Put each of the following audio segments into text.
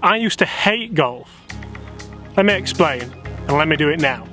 I used to hate golf. Let me explain, and let me do it now.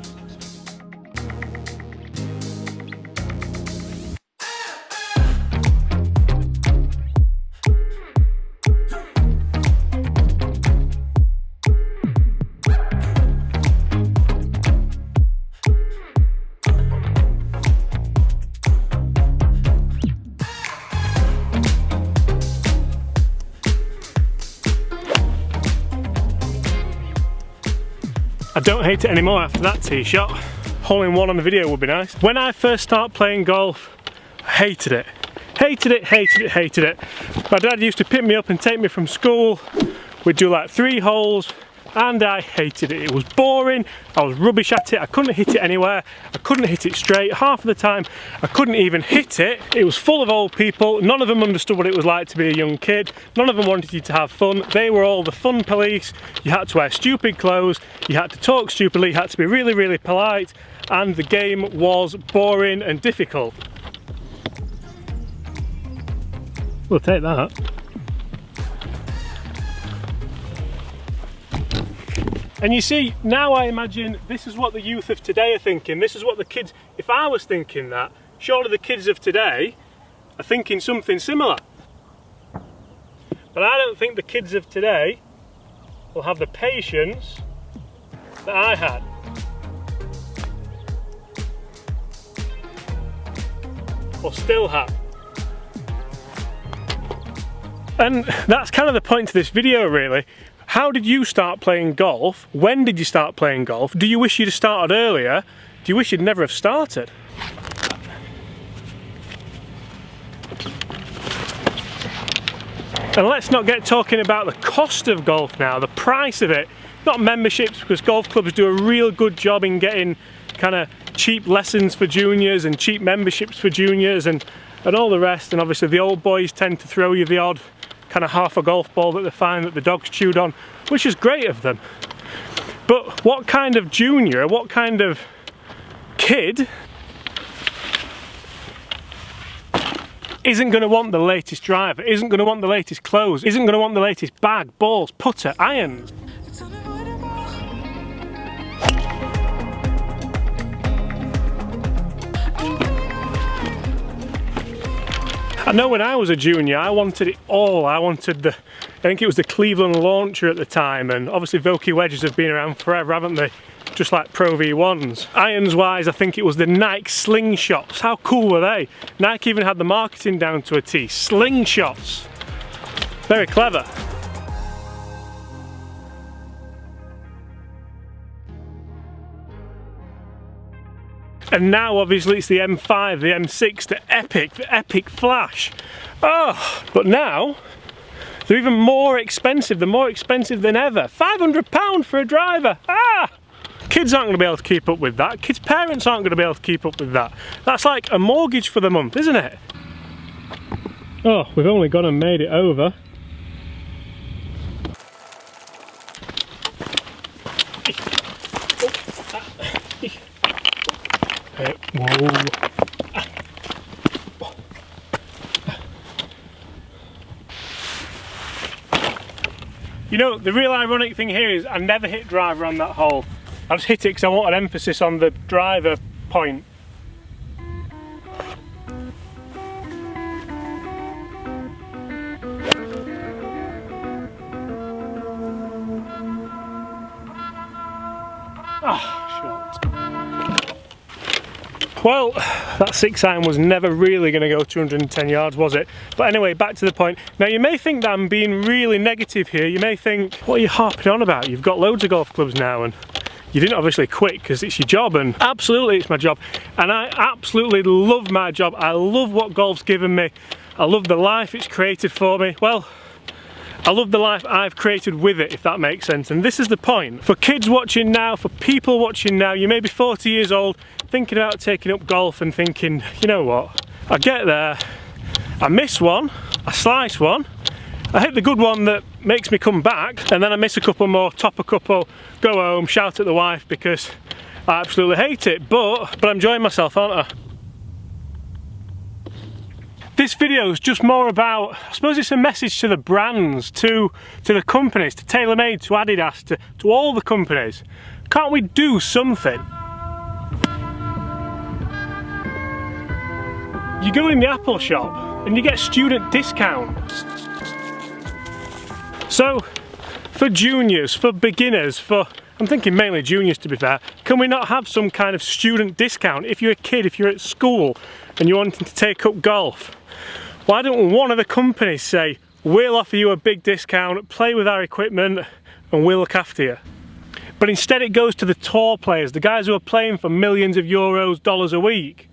I don't hate it anymore after that tee shot. Hole in one on the video would be nice. When I first started playing golf, I hated it. Hated it, hated it, hated it. My dad used to pick me up and take me from school. We'd do like 3 holes and I hated it. It was boring, I was rubbish at it, I couldn't hit it anywhere, I couldn't hit it straight. Half of the time I couldn't even hit it. It was full of old people, none of them understood what it was like to be a young kid, none of them wanted you to have fun. They were all the fun police. You had to wear stupid clothes, you had to talk stupidly, you had to be really, really polite, and the game was boring and difficult. We'll take that. And you see, now I imagine this is what the youth of today are thinking. This is what the kids, if I was thinking that, surely the kids of today are thinking something similar. But I don't think the kids of today will have the patience that I had. Or still have. And that's kind of the point to this video, really. How did you start playing golf? When did you start playing golf? Do you wish you'd have started earlier? Do you wish you'd never have started? And let's not get talking about the cost of golf now, the price of it. Not memberships, because golf clubs do a real good job in getting kind of cheap lessons for juniors and cheap memberships for juniors and all the rest. And obviously the old boys tend to throw you the odd kind of half a golf ball that they find that the dog's chewed on, which is great of them. But what kind of junior, what kind of kid isn't going to want the latest driver, isn't going to want the latest clothes, isn't going to want the latest bag, balls, putter, irons? I know when I was a junior, I wanted it all. I wanted I think it was the Cleveland Launcher at the time, and obviously Vokey wedges have been around forever, haven't they? Just like Pro V1s. Irons wise, I think it was the Nike Slingshots. How cool were they? Nike even had the marketing down to a T. Slingshots. Very clever. And now obviously it's the M5, the M6, the Epic Flash. Oh, but now they're even more expensive. They're more expensive than ever. £500 for a driver. Ah! Kids aren't going to be able to keep up with that. Kids' parents aren't going to be able to keep up with that. That's like a mortgage for the month, isn't it? Oh, we've only gone and made it over. Whoa. You know, the real ironic thing here is I never hit driver on that hole. I just hit it because I wanted emphasis on the driver point. Well, that 6-iron was never really going to go 210 yards, was it? But anyway, back to the point. Now, you may think that I'm being really negative here. You may think, what are you harping on about? You've got loads of golf clubs now, and you didn't obviously quit because it's your job, and absolutely it's my job. And I absolutely love my job. I love what golf's given me. I love the life it's created for me. Well, I love the life I've created with it, if that makes sense. And this is the point. For kids watching now, for people watching now, you may be 40 years old, thinking about taking up golf and thinking, you know what, I get there, I miss one, I slice one, I hit the good one that makes me come back, and then I miss a couple more, top a couple, go home, shout at the wife because I absolutely hate it, but I'm enjoying myself, aren't I? This video is just more about, I suppose it's a message to the brands, to the companies, to TaylorMade, to Adidas, to all the companies. Can't we do something? You go in the Apple shop and you get student discount. So, for juniors, for beginners, I'm thinking mainly juniors to be fair, can we not have some kind of student discount? If you're a kid, if you're at school and you're wanting to take up golf, why don't one of the companies say, we'll offer you a big discount, play with our equipment and we'll look after you? But instead it goes to the tour players, the guys who are playing for millions of euros, dollars a week.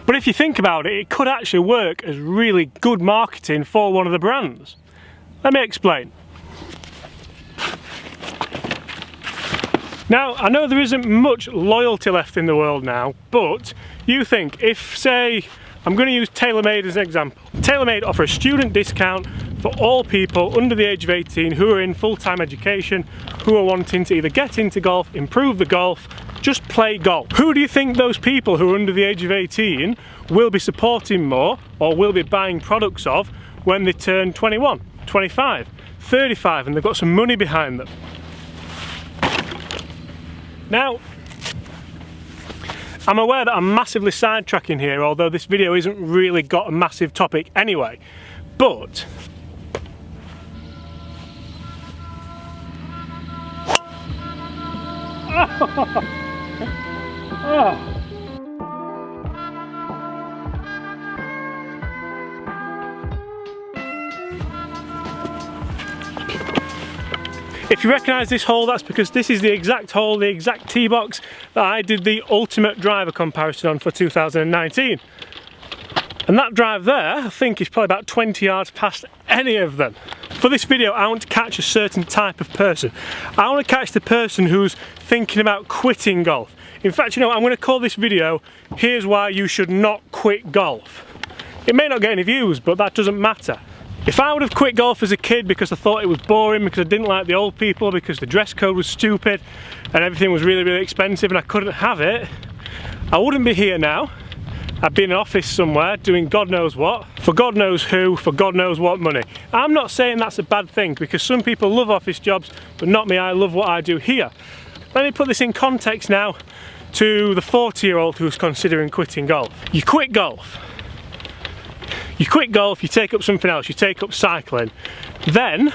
But if you think about it, it could actually work as really good marketing for one of the brands. Let me explain. Now, I know there isn't much loyalty left in the world now, but you think, if say, I'm going to use TaylorMade as an example. TaylorMade offer a student discount for all people under the age of 18 who are in full-time education, who are wanting to either get into golf, improve the golf, just play golf. Who do you think those people who are under the age of 18 will be supporting more, or will be buying products of, when they turn 21, 25, 35 and they've got some money behind them? Now, I'm aware that I'm massively sidetracking here, although this video isn't really got a massive topic anyway, but if you recognise this hole, that's because this is the exact hole, the exact tee box that I did the ultimate driver comparison on for 2019. And that drive there, I think, is probably about 20 yards past any of them. For this video, I want to catch a certain type of person. I want to catch the person who's thinking about quitting golf. In fact, you know what, I'm going to call this video, Here's Why You Should Not Quit Golf. It may not get any views, but that doesn't matter. If I would have quit golf as a kid because I thought it was boring, because I didn't like the old people, because the dress code was stupid and everything was really, really expensive and I couldn't have it, I wouldn't be here now. I'd be in an office somewhere doing God knows what, for God knows who, for God knows what money. I'm not saying that's a bad thing, because some people love office jobs, but not me. I love what I do here. Let me put this in context now to the 40-year-old who's considering quitting golf. You quit golf. You quit golf, you take up something else, you take up cycling. Then,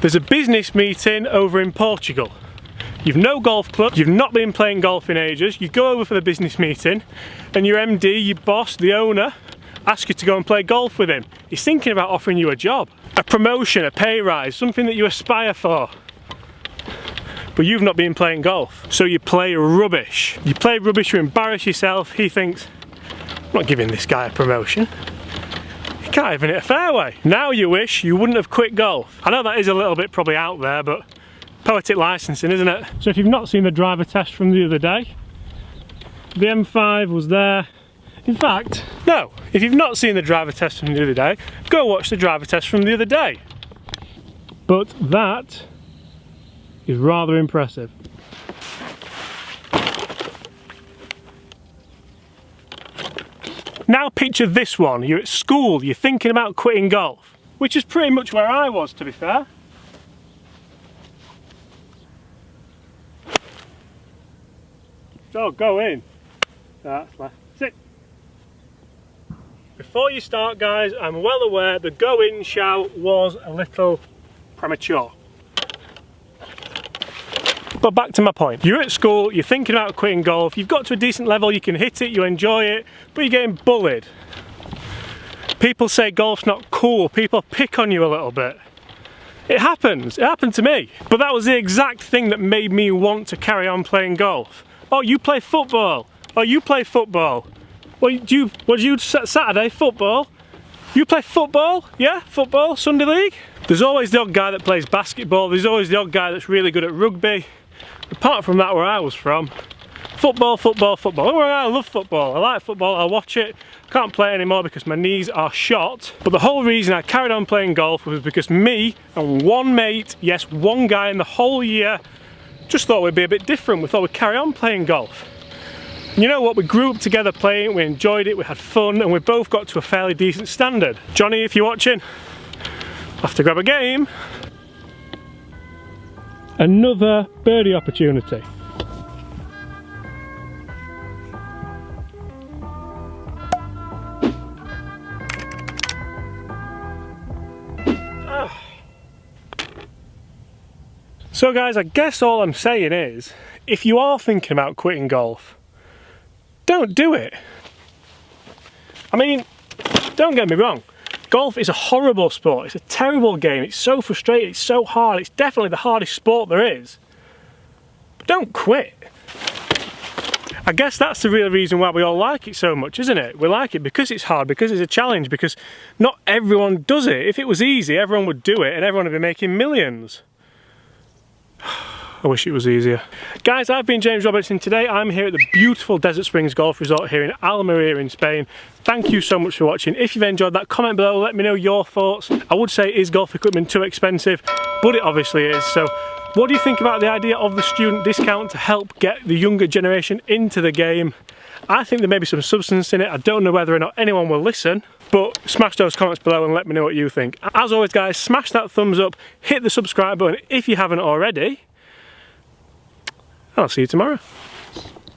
there's a business meeting over in Portugal. You've no golf club, you've not been playing golf in ages, you go over for the business meeting and your MD, your boss, the owner, asks you to go and play golf with him. He's thinking about offering you a job, a promotion, a pay rise, something that you aspire for. But you've not been playing golf, so you play rubbish. You play rubbish, you embarrass yourself, he thinks, I'm not giving this guy a promotion. You can't even hit a fairway. Now you wish you wouldn't have quit golf. I know that is a little bit probably out there, but poetic licensing, isn't it? So if you've not seen the driver test from the other day, the M5 was there. In fact, no, if you've not seen the driver test from the other day, go watch the driver test from the other day. But that is rather impressive. Now picture this one, you're at school, you're thinking about quitting golf, which is pretty much where I was, to be fair. So go in. That's left. Sit. Before you start, guys, I'm well aware the go in shout was a little premature. But back to my point. You're at school, you're thinking about quitting golf, you've got to a decent level, you can hit it, you enjoy it, but you're getting bullied. People say golf's not cool, people pick on you a little bit. It happens, it happened to me. But that was the exact thing that made me want to carry on playing golf. Oh, you play football. Oh, you play football. What did you Saturday? Football? You play football? Yeah, football, Sunday league? There's always the odd guy that plays basketball, there's always the odd guy that's really good at rugby. Apart from that, where I was from, Football, football, football. Oh, I love football. I like football. I watch it. Can't play it anymore because my knees are shot. But the whole reason I carried on playing golf was because me and one mate, yes, one guy in the whole year, just thought we'd be a bit different. We thought we'd carry on playing golf. And you know what? We grew up together playing, we enjoyed it, we had fun, and we both got to a fairly decent standard. Johnny, if you're watching, I'll have to grab a game. Another birdie opportunity. So guys, I guess all I'm saying is, if you are thinking about quitting golf, don't do it. I mean, don't get me wrong, golf is a horrible sport, it's a terrible game, it's so frustrating, it's so hard, it's definitely the hardest sport there is. But don't quit. I guess that's the real reason why we all like it so much, isn't it? We like it because it's hard, because it's a challenge, because not everyone does it. If it was easy, everyone would do it and everyone would be making millions. I wish it was easier. Guys, I've been James Robertson. Today I'm here at the beautiful Desert Springs Golf Resort here in Almeria in Spain. Thank you so much for watching. If you've enjoyed that, comment below, let me know your thoughts. I would say, is golf equipment too expensive? But it obviously is. So what do you think about the idea of the student discount to help get the younger generation into the game? I think there may be some substance in it. I don't know whether or not anyone will listen, but smash those comments below and let me know what you think. As always guys, smash that thumbs up, hit the subscribe button if you haven't already. I'll see you tomorrow.